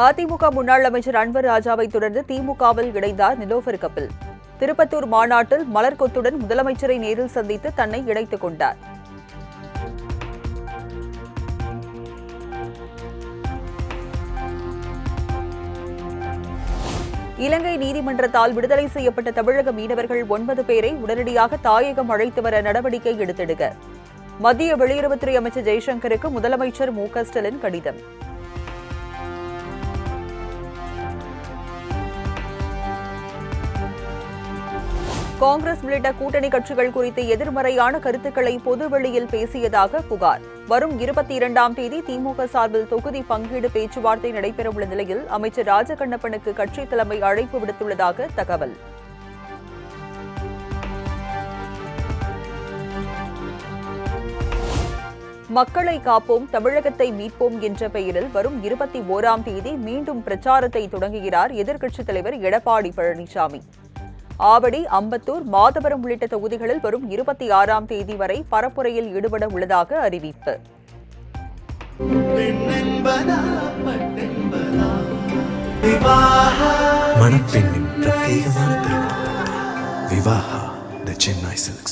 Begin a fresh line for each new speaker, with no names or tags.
அதிமுக முன்னாள் அமைச்சர் அன்வர் ராஜாவை தொடர்ந்து திமுகவில் இணைந்தார் நிலோஃபர் கபில். திருப்பத்தூர் மாநாட்டில் மலர்கொத்துடன் முதலமைச்சரை நேரில் சந்தித்து தன்னை இணைத்துக் கொண்டார். இலங்கை நீதிமன்றத்தால் விடுதலை செய்யப்பட்ட தமிழக மீனவர்கள் 9 பேரை உடனடியாக தாயகம் அழைத்து வர நடவடிக்கை எடுத்திடுக. மத்திய வெளியுறவுத்துறை அமைச்சர் ஜெய்சங்கருக்கு முதலமைச்சர் மு.க.ஸ்டாலின் கடிதம். காங்கிரஸ் உள்ளிட்ட கூட்டணி கட்சிகள் குறித்து எதிர்மறையான கருத்துக்களை பொதுவெளியில் பேசியதாக புகார். வரும் 22ஆம் தேதி திமுக சார்பில் தொகுதி பங்கீடு பேச்சுவார்த்தை நடைபெறவுள்ள நிலையில் அமைச்சர் ராஜகண்ணப்பனுக்கு கட்சி தலைமை அழைப்பு விடுத்துள்ளதாக தகவல். மக்களை காப்போம், தமிழகத்தை மீட்போம் என்ற பெயரில் வரும் 21ஆம் தேதி மீண்டும் பிரச்சாரத்தை தொடங்குகிறார் எதிர்க்கட்சித் தலைவர் எடப்பாடி பழனிசாமி. ஆவடி, அம்பத்தூர், மாதவரம் உள்ளிட்ட தொகுதிகளில் வரும் 26ஆம் தேதி வரை பரப்புரையில் ஈடுபட உள்ளதாக அறிவிப்பு.
மணப்பெண்ணின் பிரத்யேகமான திருமணம் விவாஹா தி சென்னை சில்க்ஸ்.